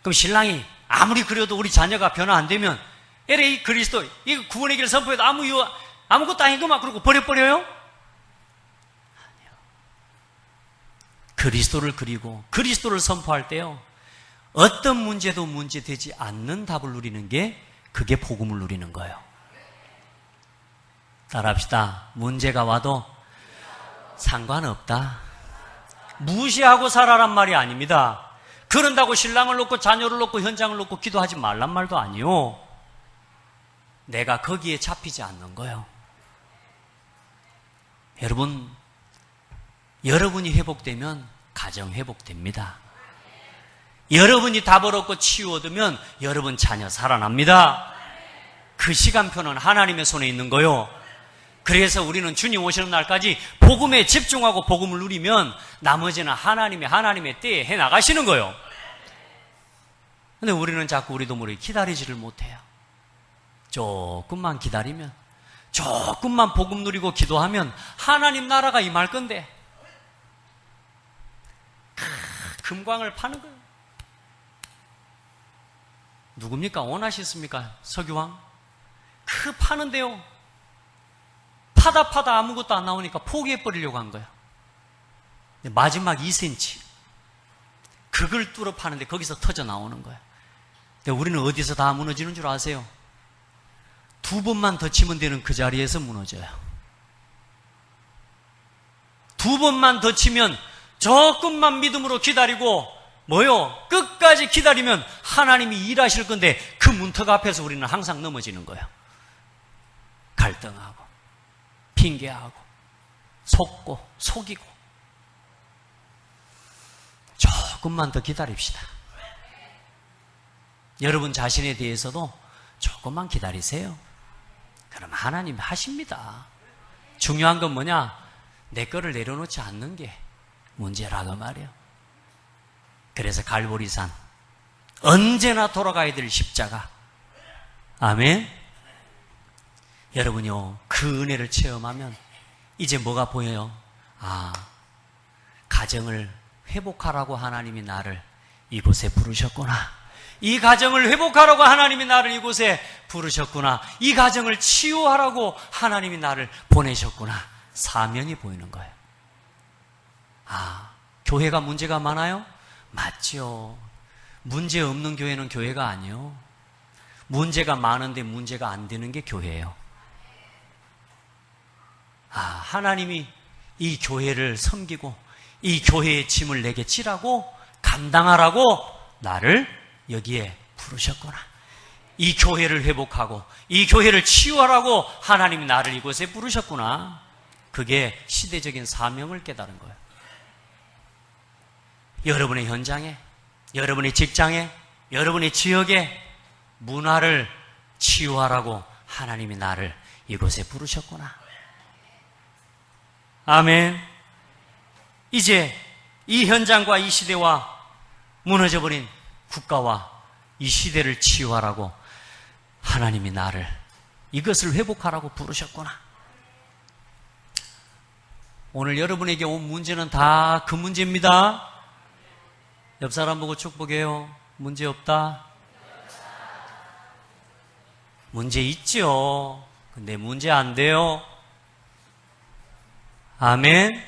그럼 신랑이 아무리 그려도 우리 자녀가 변화 안 되면 에레이 그리스도, 이 구원의 길을 선포해도 아무것도 아닌 것만 그러고 버려버려요? 아니요. 그리스도를 그리고 그리스도를 선포할 때요, 어떤 문제도 문제되지 않는 답을 누리는 게, 그게 복음을 누리는 거예요. 따라합시다. 문제가 와도 상관없다. 무시하고 살아란 말이 아닙니다. 그런다고 신랑을 놓고 자녀를 놓고 현장을 놓고 기도하지 말란 말도 아니요. 내가 거기에 잡히지 않는 거예요. 여러분이 회복되면 가정 회복됩니다. 여러분이 답을 얻고 치유 얻으면 여러분 자녀 살아납니다. 그 시간표는 하나님의 손에 있는 거요. 그래서 우리는 주님 오시는 날까지 복음에 집중하고 복음을 누리면 나머지는 하나님의 때에 해나가시는 거예요. 근데 우리는 자꾸 우리도 모르게 기다리지를 못해요. 조금만 기다리면, 조금만 복음 누리고 기도하면 하나님 나라가 임할 건데 금광을 파는 거예요. 누굽니까? 원하셨습니까? 석유왕? 파는데요. 파다 아무것도 안 나오니까 포기해버리려고 한 거예요. 마지막 2cm. 그걸 뚫어 파는데 거기서 터져 나오는 거예요. 근데 우리는 어디서 다 무너지는 줄 아세요? 2번만 더 치면 되는 그 자리에서 무너져요. 2번만 더 치면 조금만 믿음으로 기다리고 끝까지 기다리면 하나님이 일하실 건데 그 문턱 앞에서 우리는 항상 넘어지는 거예요. 갈등하고 핑계하고 속이고 조금만 더 기다립시다. 여러분 자신에 대해서도 조금만 기다리세요. 그럼 하나님 하십니다. 중요한 건 뭐냐? 내 거를 내려놓지 않는 게 문제라고 말이에요. 그래서 갈보리산 언제나 돌아가야 될 십자가. 아멘. 여러분요, 그 은혜를 체험하면 이제 뭐가 보여요? 가정을 회복하라고 하나님이 나를 이곳에 부르셨구나. 이 가정을 회복하라고 하나님이 나를 이곳에 부르셨구나. 이 가정을 치유하라고 하나님이 나를 보내셨구나. 사명이 보이는 거예요. 교회가 문제가 많아요? 맞죠. 문제 없는 교회는 교회가 아니에요. 문제가 많은데 문제가 안 되는 게 교회예요. 하나님이 이 교회를 섬기고 이 교회의 짐을 내게 지라고 감당하라고 나를 여기에 부르셨구나. 이 교회를 회복하고 이 교회를 치유하라고 하나님이 나를 이곳에 부르셨구나. 그게 시대적인 사명을 깨달은 거예요. 여러분의 현장에, 여러분의 직장에, 여러분의 지역에 문화를 치유하라고 하나님이 나를 이곳에 부르셨구나. 아멘. 이제 이 현장과 이 시대와 무너져버린 국가와 이 시대를 치유하라고 하나님이 나를 이것을 회복하라고 부르셨구나. 오늘 여러분에게 온 문제는 다 그 문제입니다. 옆 사람 보고 축복해요. 문제 없다? 문제 있죠. 근데 문제 안 돼요. 아멘.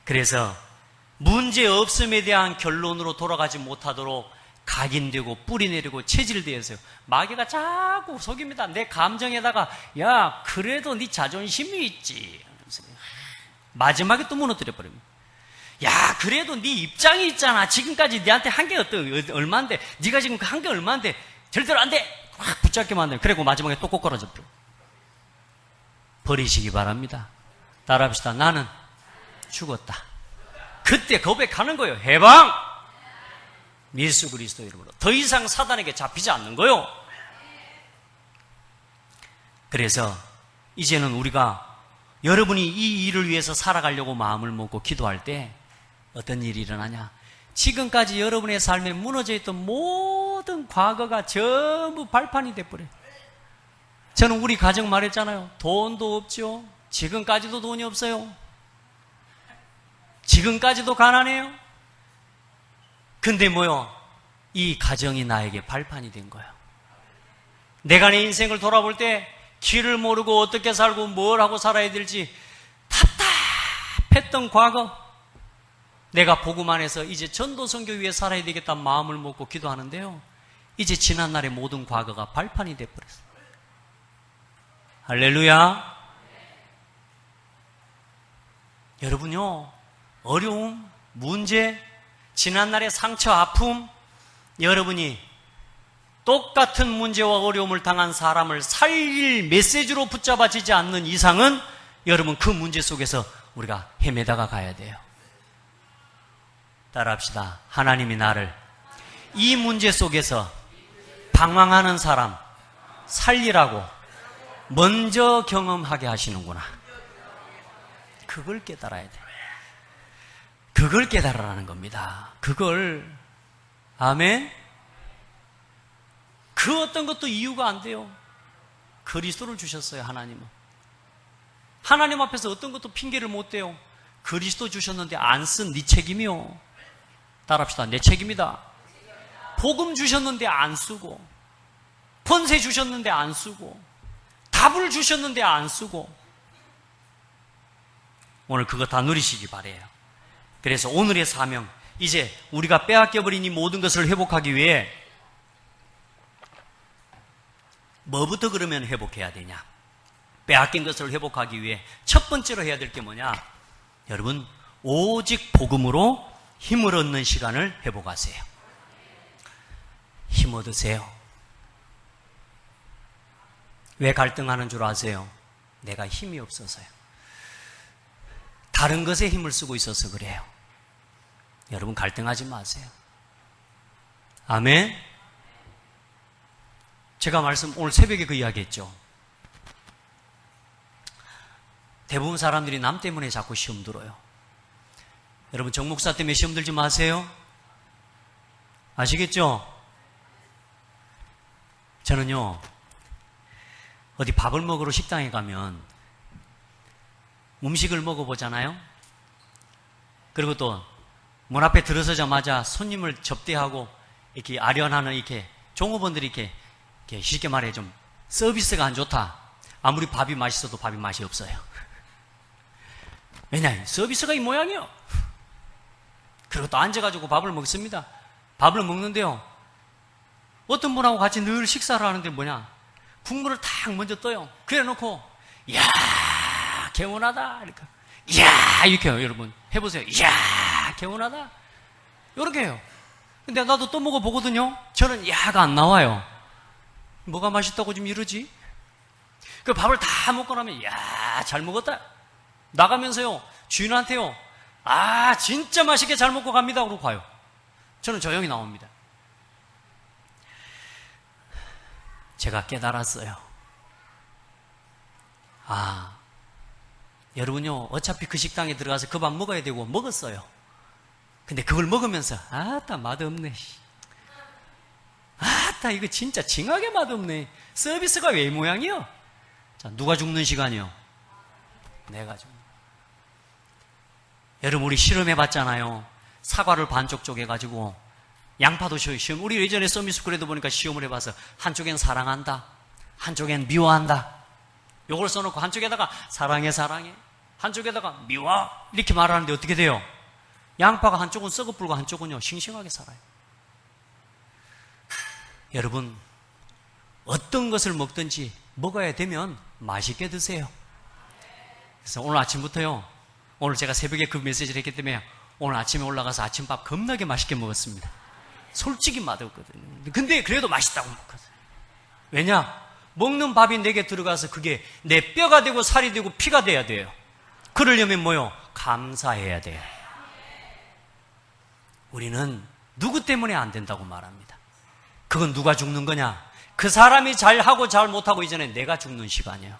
그래서 문제 없음에 대한 결론으로 돌아가지 못하도록 각인되고 뿌리내리고 체질되어서요. 마귀가 자꾸 속입니다. 내 감정에다가 야 그래도 네 자존심이 있지. 마지막에 또 무너뜨려 버립니다. 야 그래도 네 입장이 있잖아. 지금까지 네한테 한 게 얼마인데 네가 지금 한 게 얼마인데 절대로 안 돼. 확 붙잡게 만들어. 그리고 마지막에 또 꼬꾸라져 버려. 버리시기 바랍니다. 따라합시다. 나는 죽었다. 그때 고백하는 거예요. 해방! 예수 그리스도 이름으로. 더 이상 사단에게 잡히지 않는 거예요. 그래서 이제는 우리가 여러분이 이 일을 위해서 살아가려고 마음을 먹고 기도할 때 어떤 일이 일어나냐? 지금까지 여러분의 삶에 무너져 있던 모든 과거가 전부 발판이 돼버려요. 저는 우리 가정 말했잖아요. 돈도 없죠. 지금까지도 돈이 없어요. 지금까지도 가난해요. 근데 뭐요? 이 가정이 나에게 발판이 된 거예요. 내가 내 인생을 돌아볼 때 길을 모르고 어떻게 살고 뭘 하고 살아야 될지 답답했던 과거, 내가 복음 안에서 이제 전도 선교 위에 살아야 되겠다는 마음을 먹고 기도하는데요, 이제 지난날의 모든 과거가 발판이 돼버렸어요. 할렐루야. 여러분요, 어려움, 문제, 지난날의 상처, 아픔, 여러분이 똑같은 문제와 어려움을 당한 사람을 살릴 메시지로 붙잡아지지 않는 이상은 여러분 그 문제 속에서 우리가 헤매다가 가야 돼요. 따라합시다. 하나님이 나를 이 문제 속에서 방황하는 사람, 살리라고 먼저 경험하게 하시는구나. 그걸 깨달아야 돼. 그걸 깨달으라는 겁니다. 그걸. 아멘. 그 어떤 것도 이유가 안 돼요. 그리스도를 주셨어요. 하나님은. 하나님 앞에서 어떤 것도 핑계를 못 대요. 그리스도 주셨는데 안 쓴 네 책임이요. 따라합시다. 내 책임이다. 복음 주셨는데 안 쓰고, 권세 주셨는데 안 쓰고, 답을 주셨는데 안 쓰고. 오늘 그거 다 누리시기 바래요. 그래서 오늘의 사명, 이제 우리가 빼앗겨버린 이 모든 것을 회복하기 위해 뭐부터 그러면 회복해야 되냐? 빼앗긴 것을 회복하기 위해 첫 번째로 해야 될 게 뭐냐? 여러분, 오직 복음으로 힘을 얻는 시간을 회복하세요. 힘 얻으세요. 왜 갈등하는 줄 아세요? 내가 힘이 없어서요. 다른 것에 힘을 쓰고 있어서 그래요. 여러분, 갈등하지 마세요. 아멘. 제가 오늘 새벽에 그 이야기 했죠. 대부분 사람들이 남 때문에 자꾸 시험 들어요. 여러분, 정 목사 때문에 시험 들지 마세요. 아시겠죠? 저는요, 어디 밥을 먹으러 식당에 가면 음식을 먹어보잖아요. 그리고 또 문 앞에 들어서자마자 손님을 접대하고 이렇게 아련하는 이렇게 종업원들이 이렇게 쉽게 말해 좀 서비스가 안 좋다. 아무리 밥이 맛있어도 밥이 맛이 없어요. 왜냐? 서비스가 이 모양이요. 그리고 또 앉아가지고 밥을 먹습니다. 밥을 먹는데요, 어떤 분하고 같이 늘 식사를 하는데 뭐냐? 국물을 탁 먼저 떠요. 그래 놓고, 이야, 개운하다. 이렇게. 이야, 이렇게 해요, 여러분. 해보세요. 이야, 개운하다. 이렇게 해요. 근데 나도 또 먹어보거든요. 저는 야가 안 나와요. 뭐가 맛있다고 지금 이러지? 그 밥을 다 먹고 나면, 야, 잘 먹었다. 나가면서요, 주인한테요, 아, 진짜 맛있게 잘 먹고 갑니다. 그러고 가요. 저는 조용히 나옵니다. 제가 깨달았어요. 아, 여러분요, 어차피 그 식당에 들어가서 그 밥 먹어야 되고 먹었어요. 근데 그걸 먹으면서, 아따, 맛없네. 아따, 이거 진짜 징하게 맛없네. 서비스가 왜 이 모양이요? 자, 누가 죽는 시간이요? 내가 죽는. 여러분, 우리 실험해봤잖아요. 사과를 반쪽 쪼개가지고 양파도 시험. 우리 예전에 서미스쿨에도 보니까 시험을 해봐서 한쪽엔 사랑한다, 한쪽엔 미워한다. 요걸 써놓고 한쪽에다가 사랑해, 사랑해, 한쪽에다가 미워, 이렇게 말하는데 어떻게 돼요? 양파가 한쪽은 썩어불고 한쪽은요 싱싱하게 살아요. 여러분, 어떤 것을 먹든지 먹어야 되면 맛있게 드세요. 그래서 오늘 아침부터요, 오늘 제가 새벽에 그 메시지를 했기 때문에 오늘 아침에 올라가서 아침밥 겁나게 맛있게 먹었습니다. 솔직히 맛없거든요. 근데 그래도 맛있다고 먹거든요. 왜냐? 먹는 밥이 내게 들어가서 그게 내 뼈가 되고 살이 되고 피가 돼야 돼요. 그러려면 뭐요? 감사해야 돼요. 우리는 누구 때문에 안 된다고 말합니다. 그건 누가 죽는 거냐? 그 사람이 잘하고 잘 못하고 이전에 내가 죽는 시간이에요.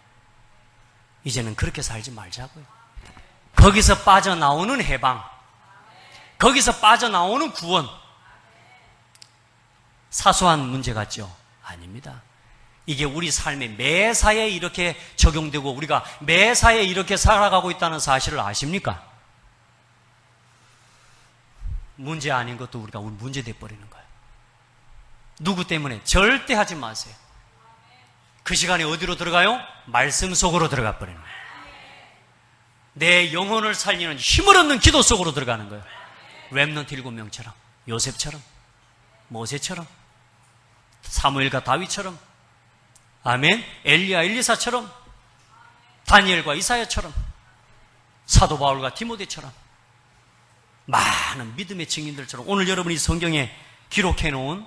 이제는 그렇게 살지 말자고요. 거기서 빠져나오는 해방, 거기서 빠져나오는 구원, 사소한 문제 같죠? 아닙니다. 이게 우리 삶의 매사에 이렇게 적용되고 우리가 매사에 이렇게 살아가고 있다는 사실을 아십니까? 문제 아닌 것도 우리가 문제 돼버리는 거예요. 누구 때문에? 절대 하지 마세요. 그 시간에 어디로 들어가요? 말씀 속으로 들어가 버리는 거예요. 내 영혼을 살리는 힘을 얻는 기도 속으로 들어가는 거예요. 렘넌트 7명처럼, 요셉처럼, 모세처럼, 사무엘과 다윗처럼, 아멘, 엘리야 엘리사처럼, 다니엘과 이사야처럼, 사도 바울과 디모데처럼, 많은 믿음의 증인들처럼 오늘 여러분이 성경에 기록해 놓은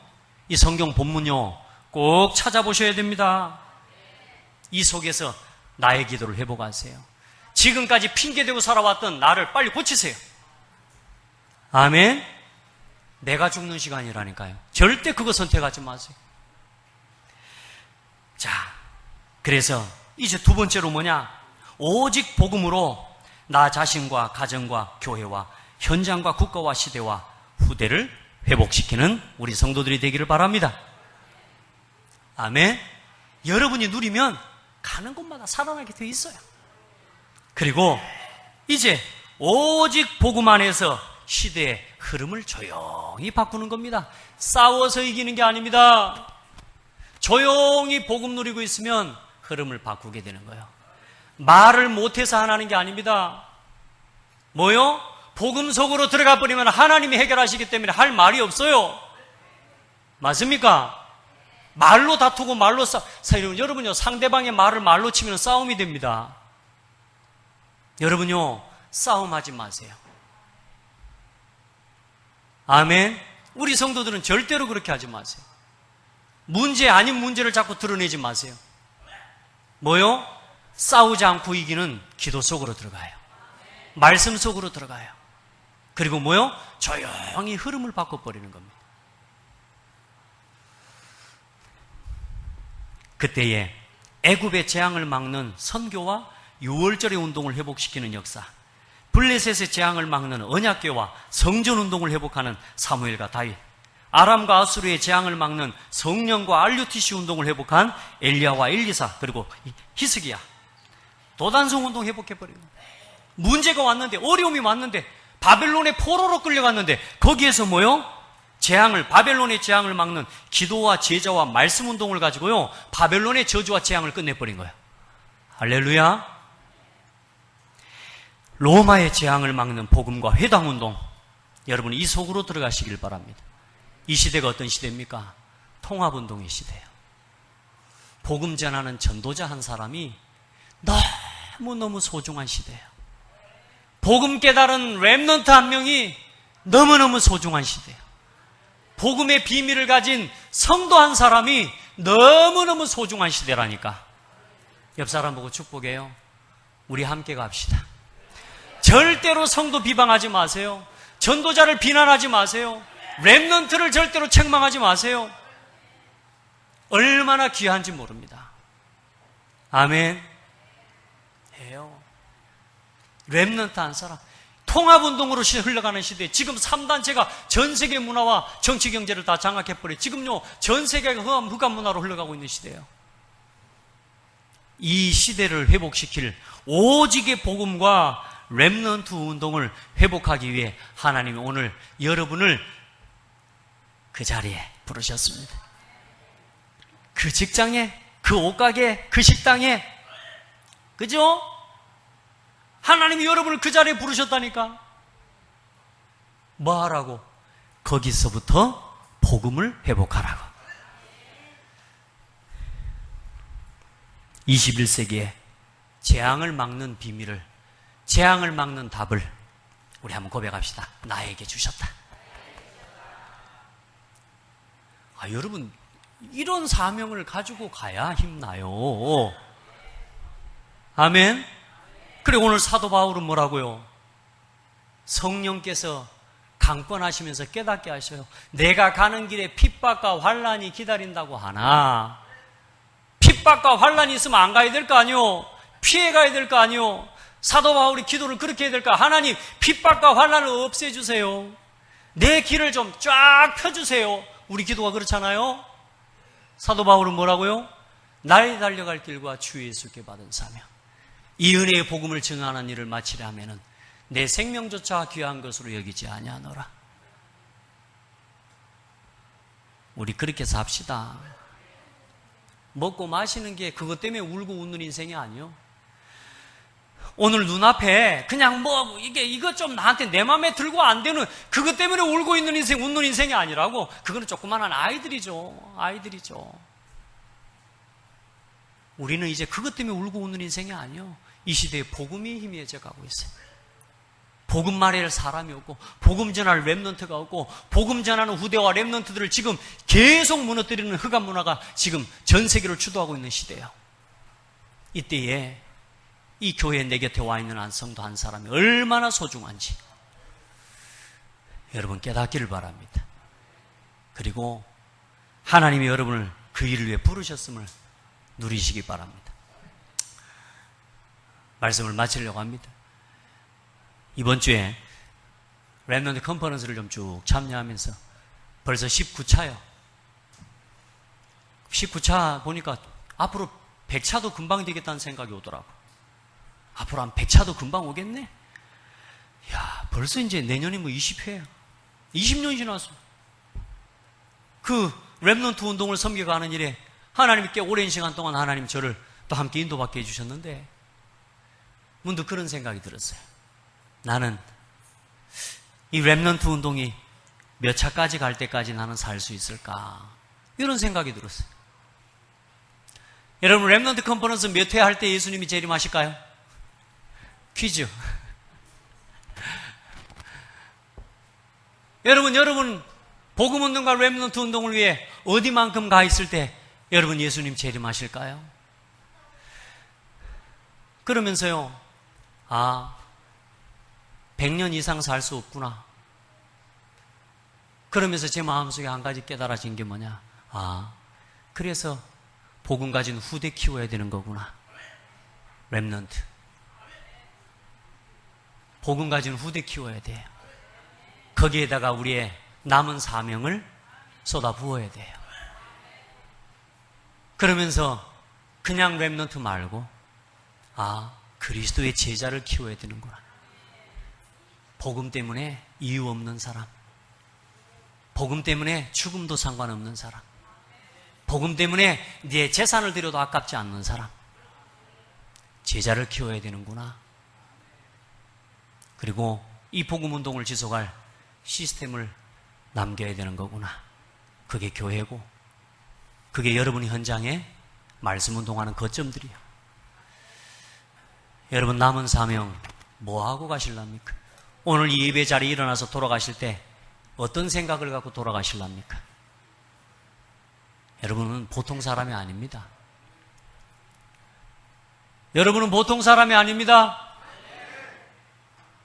이 성경 본문요 꼭 찾아보셔야 됩니다. 이 속에서 나의 기도를 회복하세요. 지금까지 핑계대고 살아왔던 나를 빨리 고치세요. 아멘. 내가 죽는 시간이라니까요. 절대 그거 선택하지 마세요. 자, 그래서 이제 두 번째로 뭐냐? 오직 복음으로 나 자신과 가정과 교회와 현장과 국가와 시대와 후대를 회복시키는 우리 성도들이 되기를 바랍니다. 아멘. 여러분이 누리면 가는 곳마다 살아나게 되어 있어요. 그리고 이제 오직 복음 안에서 시대의 흐름을 조용히 바꾸는 겁니다. 싸워서 이기는 게 아닙니다. 조용히 복음 누리고 있으면 흐름을 바꾸게 되는 거예요. 말을 못해서 하나는 게 아닙니다. 뭐요? 복음 속으로 들어가 버리면 하나님이 해결하시기 때문에 할 말이 없어요. 맞습니까? 말로 다투고 말로 여러분요, 상대방의 말을 말로 치면 싸움이 됩니다. 여러분요, 싸움하지 마세요. 아멘. 우리 성도들은 절대로 그렇게 하지 마세요. 문제 아닌 문제를 자꾸 드러내지 마세요. 뭐요? 싸우지 않고 이기는 기도 속으로 들어가요. 말씀 속으로 들어가요. 그리고 뭐요? 조용히 흐름을 바꿔버리는 겁니다. 그때에 애굽의 재앙을 막는 선교와 6월절의 운동을 회복시키는 역사, 블레셋의 재앙을 막는 언약궤와 성전운동을 회복하는 사무엘과 다윗, 아람과 아수르의 재앙을 막는 성령과 RUTC 운동을 회복한 엘리야와 엘리사, 그리고 히스기야, 도단성 운동 회복해버리는 거예요. 문제가 왔는데, 어려움이 왔는데, 바벨론의 포로로 끌려갔는데 거기에서 뭐요? 바벨론의 재앙을 막는 기도와 제자와 말씀 운동을 가지고요, 바벨론의 저주와 재앙을 끝내버린 거예요. 할렐루야. 로마의 재앙을 막는 복음과 회당 운동, 여러분 이 속으로 들어가시길 바랍니다. 이 시대가 어떤 시대입니까? 통합운동의 시대예요. 복음 전하는 전도자 한 사람이 너무너무 소중한 시대예요. 복음 깨달은 렘넌트 한 명이 너무너무 소중한 시대예요. 복음의 비밀을 가진 성도 한 사람이 너무너무 소중한 시대라니까. 옆 사람 보고 축복해요. 우리 함께 갑시다. 절대로 성도 비방하지 마세요. 전도자를 비난하지 마세요. 렘넌트를 절대로 책망하지 마세요. 얼마나 귀한지 모릅니다. 아멘. 해요. 렘넌트 한 사람, 통합운동으로 흘러가는 시대에 지금 3단체가 전 세계 문화와 정치 경제를 다 장악해버려. 지금요, 전 세계가 흑암 문화로 흘러가고 있는 시대예요. 이 시대를 회복시킬 오직의 복음과 렘넌트 운동을 회복하기 위해 하나님이 오늘 여러분을 그 자리에 부르셨습니다. 그 직장에, 그 옷가게에, 그 식당에, 그죠? 하나님이 여러분을 그 자리에 부르셨다니까. 뭐 하라고? 거기서부터 복음을 회복하라고. 21세기에 재앙을 막는 비밀을, 재앙을 막는 답을 우리 한번 고백합시다. 나에게 주셨다. 여러분, 이런 사명을 가지고 가야 힘나요. 아멘. 그래, 오늘 사도 바울은 뭐라고요? 성령께서 강권하시면서 깨닫게 하셔요. 내가 가는 길에 핍박과 환난이 기다린다고 하나, 핍박과 환난이 있으면 안 가야 될 거 아니요? 피해 가야 될 거 아니요? 사도 바울이 기도를 그렇게 해야 될까? 하나님, 핍박과 환난을 없애주세요. 내 길을 좀 쫙 펴주세요. 우리 기도가 그렇잖아요? 사도 바울은 뭐라고요? 나의 달려갈 길과 주 예수께 받은 사명, 이 은혜의 복음을 증언하는 일을 마치려 하면은 내 생명조차 귀한 것으로 여기지 아니하노라. 우리 그렇게 삽시다. 먹고 마시는 게 그것 때문에 울고 웃는 인생이 아니요. 오늘 눈앞에 그냥 뭐 이거 좀 나한테 내 마음에 들고 안 되는 그것 때문에 울고 있는 인생, 웃는 인생이 아니라고. 그거는 조그만한 아이들이죠. 우리는 이제 그것 때문에 울고 웃는 인생이 아니요. 이 시대에 복음이 희미해져 가고 있어요. 복음 말할 사람이 없고, 복음 전할 렘넌트가 없고, 복음 전하는 후대와 렘넌트들을 지금 계속 무너뜨리는 흑암 문화가 지금 전 세계를 주도하고 있는 시대예요. 이때에 이 교회에 내 곁에 와 있는 한 성도 한 사람이 얼마나 소중한지 여러분 깨닫기를 바랍니다. 그리고 하나님이 여러분을 그 일을 위해 부르셨음을 누리시기 바랍니다. 말씀을 마치려고 합니다. 이번 주에 렘넌트 컨퍼런스를 좀 쭉 참여하면서 벌써 19차요. 19차 보니까 앞으로 100차도 금방 되겠다는 생각이 오더라고. 앞으로 한 100차도 금방 오겠네? 야, 벌써 이제 내년이 뭐 20회예요. 20년이 지났어. 그 렘넌트 운동을 섬겨가는 일에 하나님이 꽤 오랜 시간 동안 하나님 저를 또 함께 인도받게 해주셨는데 문득 그런 생각이 들었어요. 나는 이 렘넌트 운동이 몇 차까지 갈 때까지 나는 살 수 있을까? 이런 생각이 들었어요. 여러분, 렘넌트 컨퍼런스 몇 회 할 때 예수님이 재림하실까요? 퀴즈. 여러분 복음 운동과 렘넌트 운동을 위해 어디만큼 가 있을 때 여러분 예수님 재림하실까요? 그러면서요, 100년 이상 살 수 없구나. 그러면서 제 마음속에 한 가지 깨달아진 게 뭐냐? 그래서 복음 가진 후대 키워야 되는 거구나. 렘넌트. 복음 가진 후대 키워야 돼요. 거기에다가 우리의 남은 사명을 쏟아 부어야 돼요. 그러면서 그냥 렘넌트 말고 그리스도의 제자를 키워야 되는구나. 복음 때문에 이유 없는 사람, 복음 때문에 죽음도 상관없는 사람, 복음 때문에 네 재산을 들여도 아깝지 않는 사람, 제자를 키워야 되는구나. 그리고 이 복음 운동을 지속할 시스템을 남겨야 되는 거구나. 그게 교회고, 그게 여러분이 현장에 말씀 운동하는 거점들이에요. 여러분, 남은 사명 뭐 하고 가실랍니까? 오늘 이 예배 자리에 일어나서 돌아가실 때 어떤 생각을 갖고 돌아가실랍니까? 여러분은 보통 사람이 아닙니다. 여러분은 보통 사람이 아닙니다.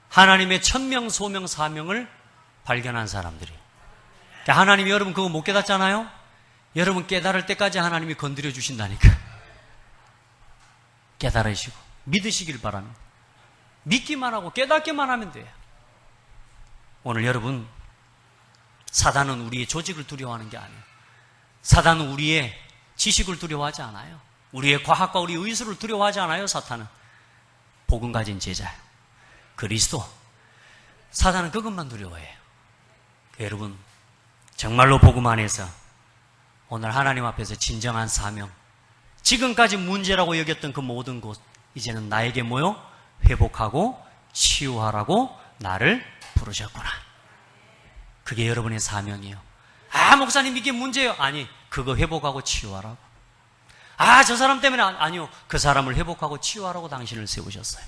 하나님의 천명, 소명, 사명을 발견한 사람들이. 하나님이 여러분 그거 못 깨닫잖아요? 여러분 깨달을 때까지 하나님이 건드려 주신다니까. 깨달으시고 믿으시길 바랍니다. 믿기만 하고 깨닫기만 하면 돼요. 오늘 여러분, 사단은 우리의 조직을 두려워하는 게 아니에요. 사단은 우리의 지식을 두려워하지 않아요. 우리의 과학과 우리의 의술을 두려워하지 않아요. 사탄은 복음 가진 제자예요. 그리스도. 사단은 그것만 두려워해요. 여러분, 정말로 복음 안에서 오늘 하나님 앞에서 진정한 사명, 지금까지 문제라고 여겼던 그 모든 곳, 이제는 나에게 뭐요? 회복하고 치유하라고 나를 부르셨구나. 그게 여러분의 사명이에요. 목사님 이게 문제예요. 아니, 그거 회복하고 치유하라고. 저 사람 때문에 아니요. 그 사람을 회복하고 치유하라고 당신을 세우셨어요.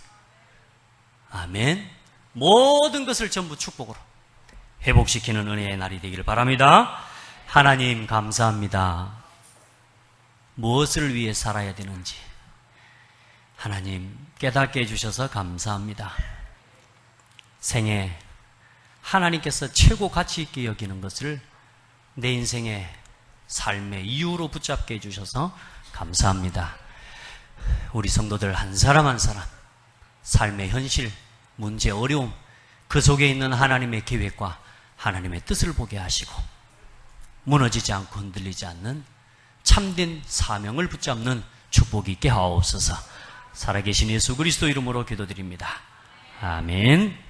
아멘. 모든 것을 전부 축복으로 회복시키는 은혜의 날이 되기를 바랍니다. 하나님 감사합니다. 무엇을 위해 살아야 되는지 하나님 깨닫게 해주셔서 감사합니다. 생에 하나님께서 최고 가치 있게 여기는 것을 내 인생의 삶의 이유로 붙잡게 해주셔서 감사합니다. 우리 성도들 한 사람 한 사람 삶의 현실, 문제, 어려움, 그 속에 있는 하나님의 계획과 하나님의 뜻을 보게 하시고 무너지지 않고 흔들리지 않는 참된 사명을 붙잡는 축복이 있게 하옵소서. 살아계신 예수 그리스도 이름으로 기도드립니다. 아멘.